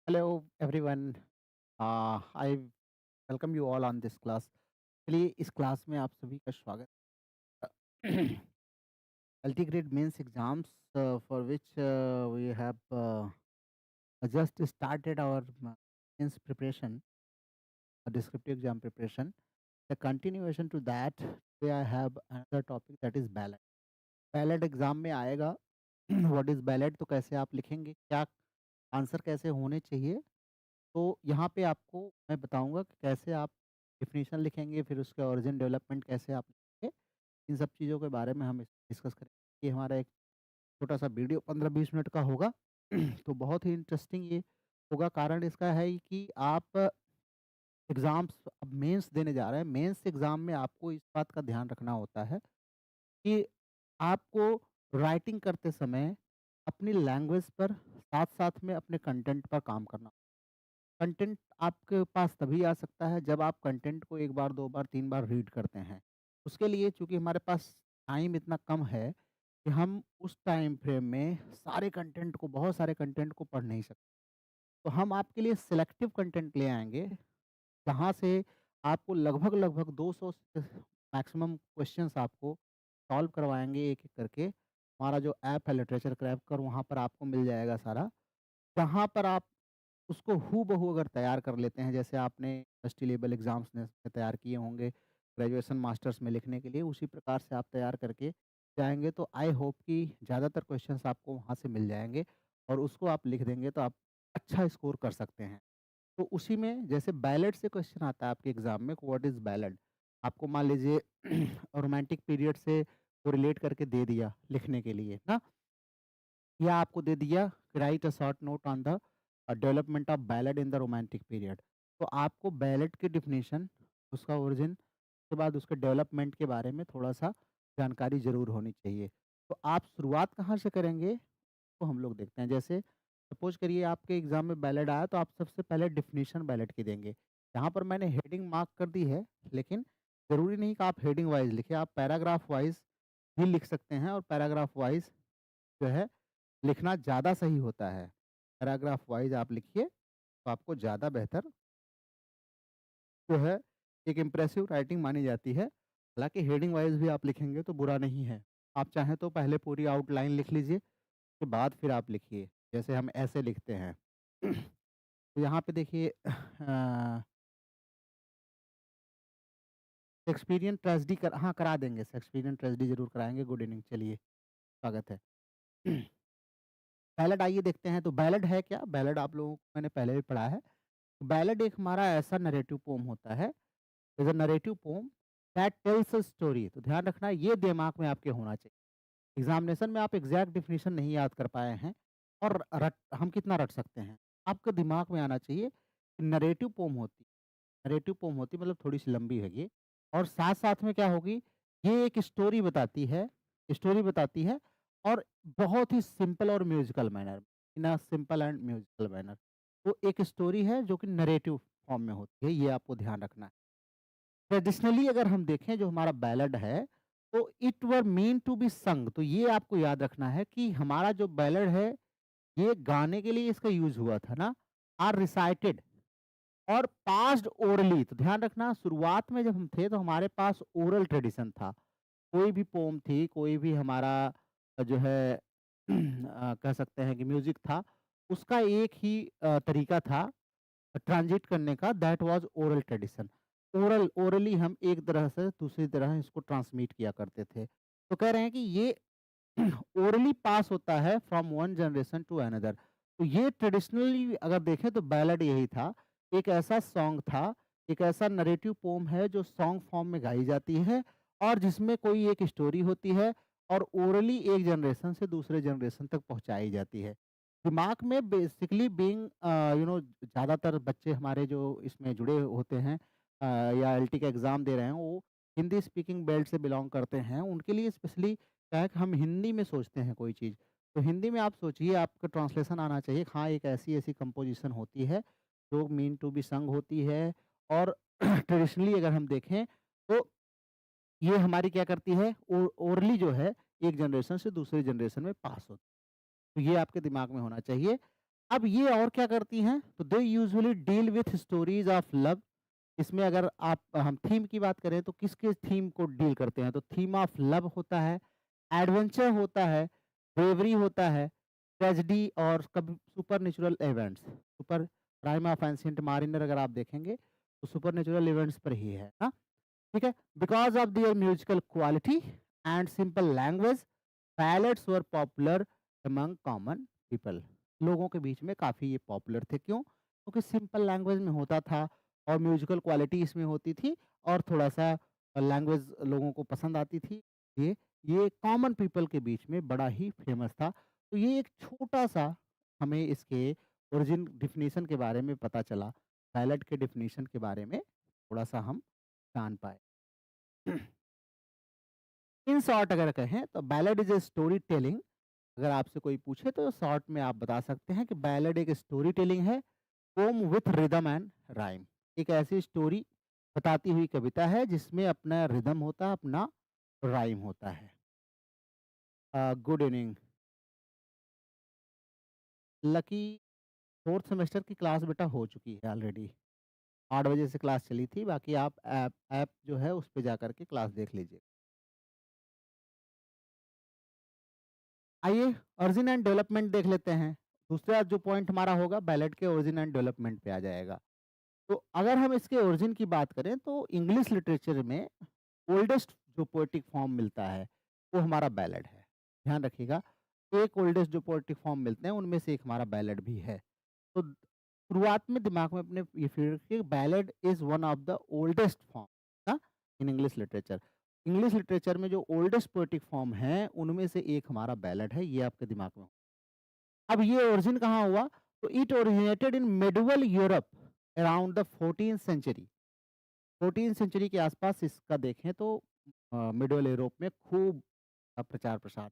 Hello everyone. I welcome you all on this class. चलिए इस class में आप सभी का स्वागत है। Altigrade mains exams for which we have just started our mains preparation, descriptive exam preparation. The continuation to that, today I have another topic that is ballot. Ballot exam में आएगा। व्हाट इज बैलेट, तो कैसे आप लिखेंगे, क्या answer कैसे होने चाहिए। तो यहाँ पे आपको मैं बताऊँगा कि कैसे आप डेफ़िनेशन लिखेंगे, फिर उसका ओरिजिन डेवलपमेंट कैसे आप लिखेंगे। इन सब चीज़ों के बारे में हम डिस्कस करेंगे। ये हमारा एक छोटा-सा वीडियो 15-20 मिनट का होगा। तो बहुत ही इंटरेस्टिंग ये होगा। कारण इसका है कि आप एग्ज़ाम्स अब मेंस देने जा रहे हैं। मेंस एग्ज़ाम में आपको इस बात का ध्यान रखना होता है कि आपको राइटिंग करते समय अपनी लैंग्वेज पर साथ-साथ में अपने कंटेंट पर काम करना। कंटेंट आपके पास तभी आ सकता है जब आप कंटेंट को 1 बार, 2 बार, 3 बार रीड करते हैं। उसके लिए चूँकि हमारे पास टाइम इतना कम है कि हम उस टाइम फ्रेम में सारे कंटेंट को, बहुत सारे कंटेंट को पढ़ नहीं सकते। तो हम आपके लिए सिलेक्टिव कंटेंट ले आएँगे, जहाँ से आपको लगभग-लगभग 200 से मैक्सिमम क्वेश्चंस आपको सॉल्व करवाएँगे एक-एक करके। हमारा जो ऐप है लिटरेचर क्रैकर, वहाँ पर आपको मिल जाएगा सारा। जहाँ पर आप उसको हूबहू अगर तैयार कर लेते हैं, जैसे आपने यूनिवर्सिटी लेवल एग्ज़ाम्स में तैयार किए होंगे, ग्रेजुएशन मास्टर्स में लिखने के लिए, उसी प्रकार से आप तैयार करके जाएँगे, तो आई होप कि ज़्यादातर क्वेश्चंस आपको वहाँ से मिल जाएँगे और उसको आप लिख देंगे तो आप अच्छा स्कोर कर सकते हैं। तो उसी में जैसे बैलेट से क्वेश्चन आता है आपके एग्ज़ाम में, व्हाट इज़ बैलेट? आपको मान लीजिए रोमांटिक पीरियड से कोरिलेट करके दे दिया लिखने के लिए ना, या आपको दे दिया right a short note on the development of ballad in the romantic period. तो आपको बैलेड की डेफिनेशन, उसका ओरिजिन के बाद उसके डेवलपमेंट के बारे में थोड़ा-सा जानकारी ज़रूर होनी चाहिए। तो आप शुरुआत कहाँ से करेंगे, तो हम लोग देखते हैं। जैसे सपोज़ करिए आपके एग्ज़ाम में बैलेड आया, तो आप सबसे पहले डेफिनेशन बैलेड की देंगे। यहाँ पर मैंने हेडिंग मार्क कर दी है, लेकिन ज़रूरी नहीं कि आप हेडिंग वाइज़ लिखें, आप पैराग्राफ वाइज़ भी लिख सकते हैं और पैराग्राफ वाइज़ जो है लिखना ज़्यादा सही होता है। पैराग्राफ वाइज़ आप लिखिए, तो आपको ज़्यादा बेहतर जो है एक इम्प्रेसिव राइटिंग मानी जाती है। हालाँकि हेडिंग वाइज़ भी आप लिखेंगे तो बुरा नहीं है। आप चाहें तो पहले पूरी आउटलाइन लिख लीजिए, उसके बाद फिर आप लिखिए, जैसे हम ऐसे लिखते हैं। तो यहाँ पे देखिए शेक्सपियरियन ट्रेजेडी करा देंगे, शेक्सपियरियन ट्रेजेडी ज़रूर कराएँगे। गुड इवनिंग, चलिए स्वागत है। बैलेड आइए देखते हैं, तो बैलेड है क्या? बैलेड आप लोगों को मैंने पहले भी पढ़ा है। बैलेड एक हमारा ऐसा नैरेटिव पोएम होता है, is a narrative poem that tells a story. तो ध्यान रखना, ये दिमाग में आपके होना चाहिए। एग्ज़ामिनेशन में आप एग्ज़ैक्ट डेफिनिशन नहीं याद कर पाए हैं और रट हम कितना रट सकते हैं? आपके दिमाग में आना चाहिए कि नैरेटिव पोएम होती है। नैरेटिव पोएम होती है मतलब थोड़ी-सी लंबी है ये, और साथ-साथ में क्या होगी, ये एक स्टोरी बताती है और बहुत ही सिंपल और musical manner, in a simple and musical manner. तो एक स्टोरी है जो कि नैरेटिव फॉर्म में होती है, ये आपको ध्यान रखना है। ट्रेडिशनली अगर हम देखें जो हमारा बैलेड है, तो it were mean to be sung. तो ये आपको याद रखना है कि हमारा जो बैलेड है, ये गाने के लिए इसका यूज़ हुआ था ना, आर रिसाइटेड और पास्ड ओरली। तो ध्यान रखना, शुरुआत में जब हम थे तो हमारे पास ओरल ट्रेडिशन था। कोई भी पोम थी, कोई भी हमारा जो है कह सकते हैं कि म्यूज़िक था, उसका एक ही तरीका था ट्रांज़िट करने का, that was oral tradition. Orally हम एक तरह से दूसरी तरह इसको ट्रांसमिट किया करते थे। तो कह रहे हैं कि ये ओरली पास होता है from one generation to another. तो ये ट्रेडिशनली अगर देखें तो बैलेड यही था। एक ऐसा सॉन्ग था, एक ऐसा नैरेटिव पोएम है जो सॉन्ग फॉर्म में गाई जाती है और जिसमें कोई एक स्टोरी होती है और ओरली एक जनरेशन से दूसरे जनरेशन तक पहुँचाई जाती है। दिमाग में बेसिकली ज़्यादातर बच्चे हमारे जो इसमें जुड़े होते हैं या एलटी का एग्ज़ाम दे रहे हैं, वो हिंदी स्पीकिंग बेल्ट से बिलॉन्ग करते हैं। उनके लिए स्पेशली क्या है कि हम हिंदी में सोचते हैं कोई चीज़, तो हिंदी में आप सोचिए, आपका ट्रांसलेशन आना चाहिए। हाँ, एक ऐसी-ऐसी कंपोज़िशन होती है, जो मीन टू बी संग होती है और ट्रेडिशनली अगर हम देखें, तो ये हमारी क्या करती है, ओरली जो है, एक जनरेशन से दूसरे जनरेशन में पास होती है। तो ये आपके दिमाग में होना चाहिए। अब ये और क्या करती हैं, तो they usually deal with stories of love. इसमें अगर आप हम थीम की बात करें तो किसके थीम को डील करते हैं, तो थीम ऑफ लव होता है, एडवेंचर होता है, ब्रेवरी होता है, ट्रेजेडी और कभी supernatural events. Super prime of ancient mariner अगर आप देखेंगे तो सुपर नेचुरल इवेंट्स पर ही है ना। ठीक है, because of their musical quality and simple language, ballads were popular among common people. लोगों के बीच में काफ़ी ये पॉपुलर थे, क्यों? क्योंकि सिंपल लैंग्वेज में होता था और म्यूजिकल क्वालिटी इसमें होती थी और थोड़ा-सा लैंग्वेज लोगों को पसंद आती थी। ये ये कॉमन पीपल के बीच में बड़ा ही फेमस था। तो ये एक छोटा-सा हमें इसके ओरिजिन डेफिनिशन के बारे में पता चला। बैलेड के डेफिनिशन के बारे में थोड़ा-सा हम जान पाए। इन शॉर्ट अगर कहें तो ballad is a story telling. अगर आपसे कोई पूछे तो शॉर्ट में आप बता सकते हैं कि बैलेड एक स्टोरी टेलिंग है, poem with rhythm and rhyme. एक ऐसी स्टोरी बताती हुई कविता है जिसमें अपना रिदम होता है, अपना राइम होता है। Good evening lucky. Fourth semester की क्लास बेटा हो चुकी है ऑलरेडी। 8 बजे से क्लास चली थी, बाकी आप ऐप ऐप जो है उस पे जा करके क्लास देख लीजिए। आइए ओरिजिन एंड डेवलपमेंट देख लेते हैं। दूसरा जो पॉइंट हमारा होगा बैलेड के ओरिजिन एंड डेवलपमेंट पे आ जाएगा। तो अगर हम इसके ओरिजिन की बात करें तो इंग्लिश लिटरेचर में ओल्डेस्ट जो पोएटिक फॉर्म मिलता है वो हमारा बैलेड है। ध्यान रखिएगा, एक ओल्डेस्ट जो पोएटिक फॉर्म मिलते हैं उनमें से एक हमारा बैलेड भी है। तो शुरुआत में दिमाग में अपने ये फील रखिए, ballad is one of the oldest form ना in English literature. English literature में जो ओल्डेस्ट पोएटिक फॉर्म है उनमें से एक हमारा बैलेड है, ये आपके दिमाग में हो। अब ये ओरिजिन कहाँ हुआ, तो it originated in medieval Europe around the 14th century. 14th century के आसपास इसका देखें तो मिडल यूरोप में खूब प्रचार प्रसार।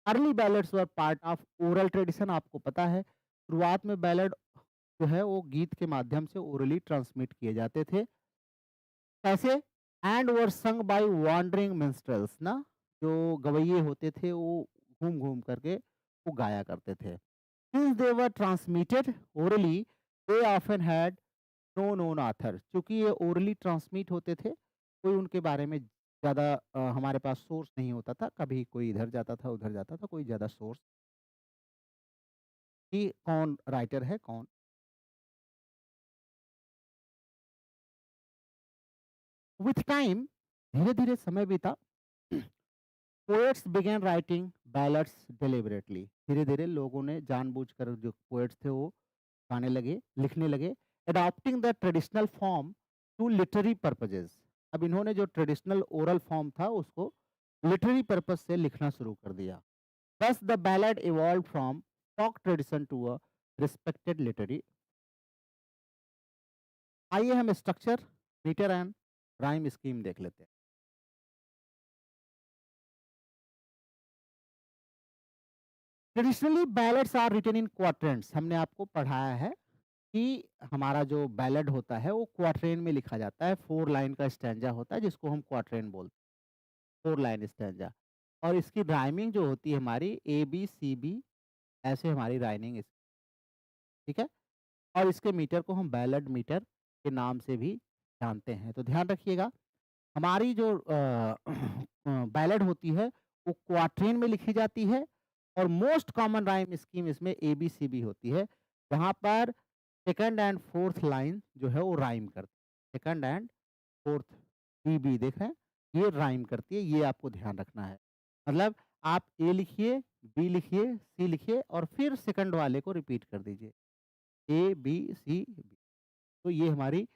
Early ballads were part of oral tradition. आपको पता है शुरुआत में बैलेड जो है वो गीत के माध्यम से ओरली ट्रांसमिट किए जाते थे। कैसे? And were sung by wandering मिन्स्ट्रेल्स ना, जो गवैये होते थे वो घूम घूम करके वो गाया करते थे। Since they were transmitted orally, they often had no known author. चूँकि ये ओरली ट्रांसमिट होते थे, कोई उनके बारे में ज़्यादा हमारे पास सोर्स नहीं होता था। कभी कोई इधर जाता था, उधर जाता था, कोई ज़्यादा सोर्स कि कौन राइटर है, कौन। विथ टाइम धीरे-धीरे समय बीता, पोएट्स बिगेन राइटिंग बैलड्स डिलिबरेटली। धीरे-धीरे लोगों ने जानबूझकर जो पोएट्स थे वो गाने लगे, लिखने लगे, adopting the traditional form to literary purposes. अब इन्होंने जो ट्रेडिशनल ओरल फॉर्म था उसको लिटरेरी पर्पज़ से लिखना शुरू कर दिया। Thus the ballad evolved from folk tradition to a respected literary। आइए हम structure, metre and rhyme scheme देख लेते हैं। Traditionally ballads are written in quadrants. हमने आपको पढ़ाया है कि हमारा जो बैलेड होता है वो क्वाट्रेन में लिखा जाता है। 4 लाइन का स्टैंजा होता है जिसको हम क्वाट्रेन बोलते हैं, 4 लाइन स्टैंजा। और इसकी राइमिंग जो होती है हमारी ए, बी, सी, बी, ऐसे हमारी राइमिंग ठीक है? और इसके मीटर को हम बैलेड मीटर के नाम से भी जानते हैं। तो ध्यान रखिएगा, हमारी जो बैलेड होती है वो क्वाट्रेन में लिखी जाती है और मोस्ट कॉमन राइम स्कीम इसमें एबीसीबी होती है, जहाँ पर सेकंड एंड फोर्थ लाइन जो है वो राइम करती है। सेकंड एंड फोर्थ बी देख रहे हैं, ये राइम करती है, ये आपको ध्यान रखना है। मतलब आप ए लिखिए, बी लिखिए, सी लिखिए और फिर सेकंड वाले को रिपीट कर दीजिए, ए बी सी बी। तो ये हमारी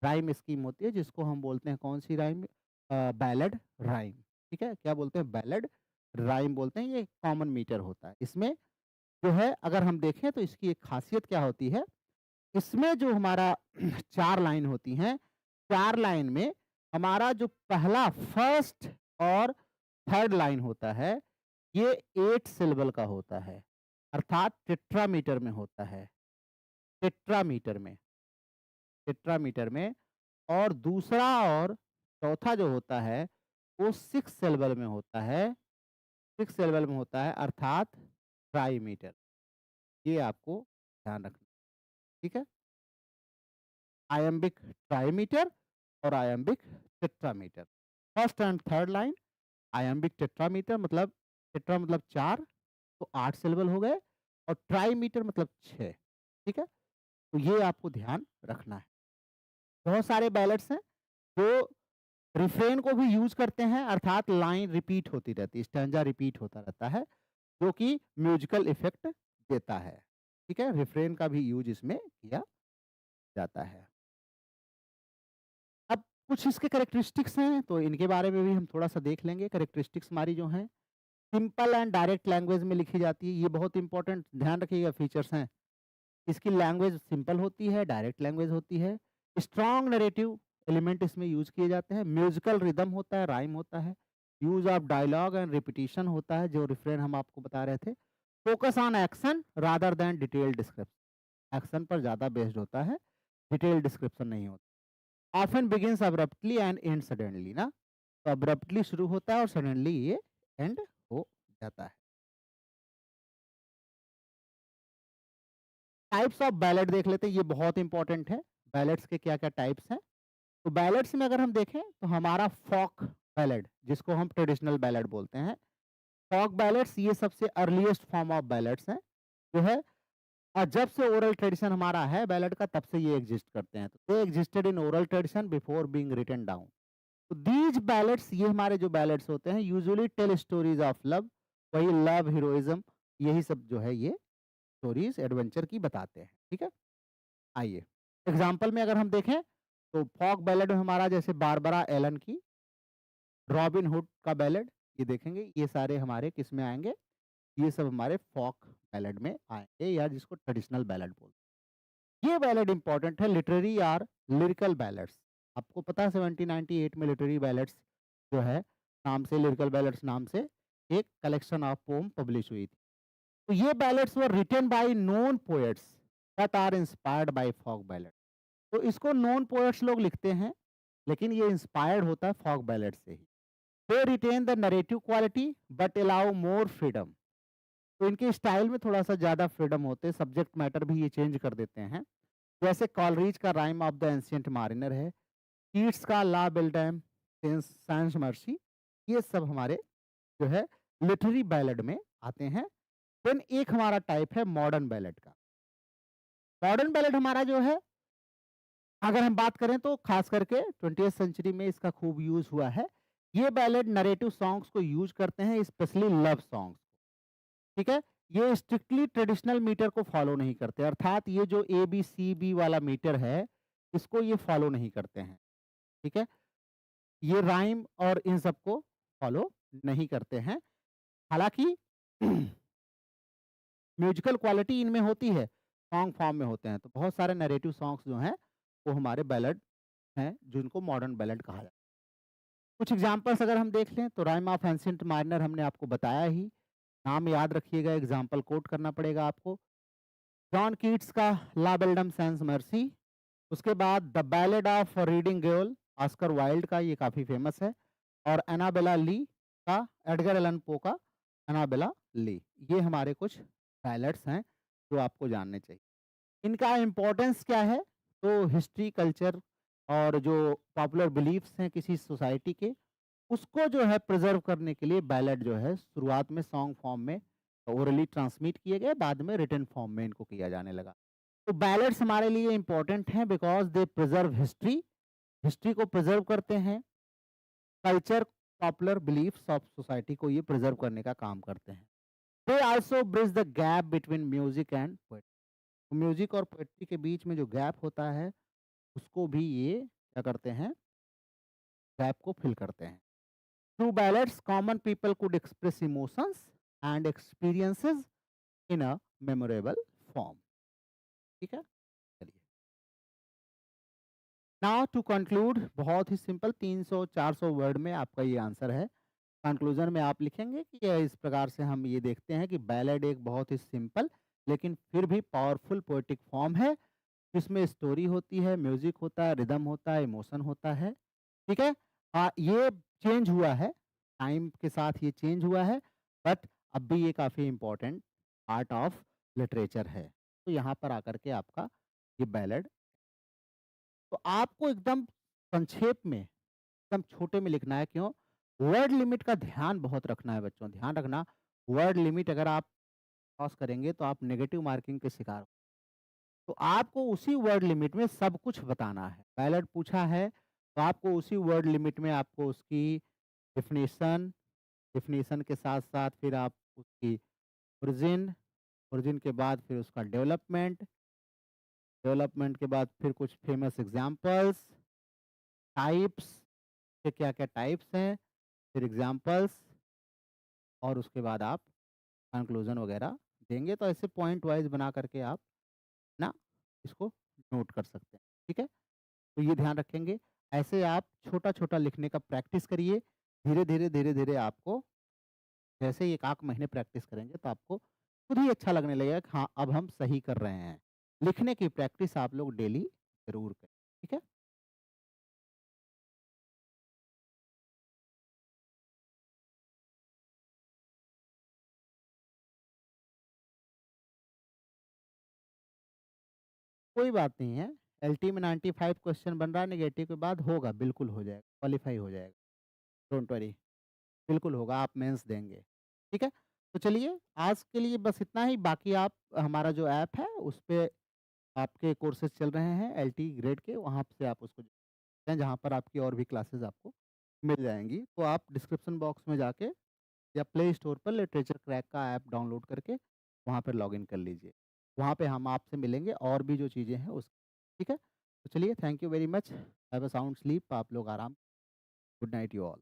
राइम स्कीम होती है जिसको हम बोलते हैं कौन सी राइम, बैलेड राइम। ठीक है, क्या बोलते हैं, बैलेड राइम बोलते हैं। ये कॉमन मीटर होता है। इसमें जो है अगर हम देखें तो इसकी एक खासियत क्या होती है, इसमें जो हमारा 4 लाइन होती हैं, 4 लाइन में हमारा जो पहला फर्स्ट और थर्ड लाइन होता है ये 8 सिलेबल का होता है, अर्थात टेट्रामीटर में होता है। टेट्रामीटर में, टेट्रामीटर में। और दूसरा और चौथा जो होता है वो 6 सिलेबल में होता है, 6 सिलेबल में होता है, अर्थात ट्राईमीटर। ये आपको ध्यान रखना, ठीक है? आयम्बिक ट्राइमीटर और iambic tetrameter. First and third line iambic tetrameter मतलब टेट्रा मतलब 4 तो 8 सिलेबल हो गए और ट्राइमीटर मतलब 6, ठीक है? तो ये आपको ध्यान रखना है। बहुत सारे बैलेट्स हैं जो रिफ्रेन को भी यूज़ करते हैं अर्थात लाइन रिपीट होती रहती है, स्टैन्ज़ा रिपीट होता रहता है, जो कि म्यूजिकल इफ़ेक्ट देता है, ठीक है? रिफ्रेन का भी यूज़ इसमें किया जाता है। अब कुछ इसके कैरेक्टरिस्टिक्स हैं, तो इनके बारे में भी हम थोड़ा-सा देख लेंगे। कैरेक्टरिस्टिक्स हमारी जो हैं, सिंपल एंड डायरेक्ट लैंग्वेज में लिखी जाती है। ये बहुत इंपॉर्टेंट ध्यान रखिएगा फीचर्स हैं। इसकी लैंग्वेज सिंपल होती है, डायरेक्ट लैंग्वेज होती है। स्ट्रॉन्ग नैरेटिव एलिमेंट इसमें यूज़ किए जाते हैं। म्यूजिकल रिदम होता है, राइम होता है। Use of dialogue and repetition होता है, जो रिफ्रेन हम आपको बता रहे थे। Focus on action rather than detailed description. Action पर ज़्यादा बेस्ड होता है, डिटेल्ड डिस्क्रिप्शन नहीं होता। Often begins abruptly and ends suddenly ना, तो अब्रप्टली शुरू होता है और सडनली ये एंड हो जाता है। टाइप्स ऑफ बैलेट देख लेते हैं, ये बहुत इंपॉर्टेंट है। बैलेट्स के क्या-क्या टाइप्स हैं? तो बैलेट्स में अगर हम देखें तो हमारा फ़ोक बैलेट जिसको हम ट्रेडिशनल बैलेट बोलते हैं। फ़ोक बैलेट्स ये सबसे अर्लीएस्ट फॉर्म ऑफ बैलेट्स हैं, जो है जब से ओरल ट्रेडिशन हमारा है बैलेट का तब से ये एग्ज़िस्ट करते हैं। तो they existed in oral tradition before being written down. तो दीज़ बैलेट्स ये हमारे जो बैलेट्स होते हैं usually tell stories of love, वही लव, हीरोइज़्म यही सब जो है ये स्टोरीज़ एडवेंचर की बताते हैं, ठीक है? आइए, एग्ज़ाम्पल में अगर हम देखें तो फ़ोक बैलेड में हमारा जैसे बारबरा एलन की रॉबिन हुड का बैलेड, ये देखेंगे ये सारे हमारे किस में आएँगे, ये सब हमारे फ़ोक बैलेड में आएँगे या जिसको ट्रेडिशनल बैलेड बोलते हैं। ये बैलेड इम्पोर्टेंट है लिटरेरी और लिरिकल बैलेड्स। आपको पता है 1798 में लिटरेरी बैलेड्स जो है नाम से लिरिकल बैलेड्स नाम से एक कलेक्शन ऑफ पोएम पब्लिश हुई थी। तो ये ballads were written by known poets that are inspired by folk ballad. तो इसको नॉन पोएट्स लोग लिखते हैं, लेकिन ये इंस्पायर्ड होता है फ़ोक बैलेड से ही। They retain the narrative quality but allow more freedom. तो इनके स्टाइल में थोड़ा-सा ज़्यादा फ्रीडम होते हैं, सब्जेक्ट मैटर भी ये चेंज कर देते हैं। जैसे कॉलरिज का राइम ऑफ द एंशिएंट मारिनर है, कीट्स का ला बेल्डैम, सैंस मर्सी, ये सब हमारे जो है लिटरेरी बैलेड में आते हैं। देन एक हमारा टाइप है मॉडर्न बैलेड का। मॉडर्न बैलेड हमारा जो है अगर हम बात करें तो खास करके 20th सेंचुरी में इसका खूब यूज़ हुआ है। ये बैलेड नैरेटिव सॉन्ग्स को यूज़ करते हैं, स्पेशली लव सॉन्ग्स, ठीक है? ये स्ट्रिक्टली ट्रेडिशनल मीटर को फॉलो नहीं करते, अर्थात ये जो ए-बी-सी-बी वाला मीटर है, इसको ये फॉलो नहीं करते हैं, ठीक है? ये राइम और इन सब को फॉलो नहीं करते हैं। हालाँकि म्यूजिकल क्वालिटी इनमें होती है, सॉन्ग फॉर्म में होते हैं, तो बहुत सारे नैरेटिव सॉन्ग्स जो हैं, वो हमारे बैलेड हैं, जिनको मॉडर्न बैलेड कहा जाता है। कुछ एग्ज़ाम्पल्स अगर हम देख लें तो राइम ऑफ एंशिएंट मारिनर हमने आपको बताया ही, नाम याद रखिएगा, एग्ज़ाम्पल कोट करना पड़ेगा आपको। जॉन कीट्स का ला बेल्डम सैंस मर्सी, उसके बाद the ballad of reading girl Oscar Wilde का, ये काफ़ी फेमस है, और एनाबेला ली का, एडगर एलन पो का एनाबेला ली। ये हमारे कुछ बैलेड्स हैं जो आपको जानने चाहिए। इनका इम्पोर्टेंस क्या है? तो हिस्ट्री, कल्चर और जो पॉपुलर बिलीफ्स हैं किसी सोसाइटी के, उसको जो है प्रिज़र्व करने के लिए बैलेड जो है शुरुआत में सॉन्ग फॉर्म में ओरली ट्रांसमिट किए गए, बाद में रिटन फॉर्म में इनको किया जाने लगा। तो बैलेड्स हमारे लिए इम्पोर्टेंट हैं because they preserve history, history को प्रिज़र्व करते हैं, culture, popular beliefs of society को ये प्रिज़र्व करने का काम करते हैं। They also bridge the gap between music and poetry. Music और पोएट्री के बीच में जो गैप होता है, उसको भी ये क्या करते हैं, गैप को फिल करते हैं। Through ballads common people could express emotions and experiences in a memorable form, ठीक है? चलिए, नाउ टू कंक्लूड, बहुत ही सिंपल 300-400 वर्ड में आपका ये आंसर है। कंक्लूजन में आप लिखेंगे कि इस प्रकार से हम ये देखते हैं कि बैलेड एक बहुत ही सिंपल लेकिन फिर भी पावरफुल पोएटिक फॉर्म है, जिसमें स्टोरी होती है, म्यूजिक होता है, रिदम होता है, इमोशन होता है, ठीक है? ये चेंज हुआ है, टाइम के साथ ये चेंज हुआ है, बट अब भी ये काफ़ी इम्पोर्टेंट पार्ट ऑफ लिटरेचर है। तो यहाँ पर आकर के आपका ये बैलेड, तो आपको एकदम संक्षेप में, एकदम छोटे में लिखना है, क्यों? वर्ड लिमिट का ध्यान बहुत रखना है बच्चों, ध्यान रखना, वर्ड लिमिट अगर आप क्रॉस करेंगे तो आप नेगेटिव मार्किंग के शिकार हो। तो आपको उसी वर्ड लिमिट में सब कुछ बताना है। बैलेट पूछा है, तो आपको उसी वर्ड लिमिट में आपको उसकी डेफिनिशन, डेफिनिशन के साथ-साथ फिर आप उसकी ओरिजिन, ओरिजिन के बाद फिर उसका डेवलपमेंट, डेवलपमेंट के बाद फिर कुछ फेमस एग्ज़ाम्पल्स, टाइप्स के क्या-क्या टाइप्स हैं, फिर एग्ज़ाम्पल्स, और उसके बाद आप कंक्लूज़न वगैरह देंगे। तो ऐसे पॉइंट वाइज़ बना करके आप ना इसको नोट कर सकते हैं। ठीक है? तो ये ध्यान रखेंगे। ऐसे आप छोटा-छोटा लिखने का प्रैक्टिस करिए। धीरे-धीरे, धीरे-धीरे आपको जैसे ही 1 आध महीने प्रैक्टिस करेंगे तो आपको खुद ही अच्छा लगने लगेगा कि हाँ, अब हम सही कर रहे हैं। लिखने की प्रैक्टिस आप लोग डेली ज़रूर करें। ठीक है? कोई बात नहीं है। एलटी में 95 क्वेश्चन बन रहा है, नेगेटिव के बाद होगा, बिल्कुल हो जाएगा, क्वालीफाई हो जाएगा। डोंट वरी, बिल्कुल होगा, आप मेंस देंगे। ठीक है? तो चलिए, आज के लिए बस इतना ही। बाकी आप हमारा जो ऐप है, उसपे आपके कोर्सेज़ चल रहे हैं एलटी ग्रेड के, वहाँ से आप उसको हैं, जहाँ पर आपकी और भी क्लासेस आपको मिल जाएँगी। तो आप डिस्क्रिप्शन बॉक्स में जाके या प्ले स्टोर पर लिटरेचर क्रैक का ऐप डाउनलोड करके वहाँ पर लॉगिन कर लीजिए। वहाँ पे हम आपसे मिलेंगे और भी जो चीज़ें हैं उस, ठीक है? तो चलिए, thank you very much. Have a sound sleep. आप लोग आराम, गुड नाइट यू ऑल।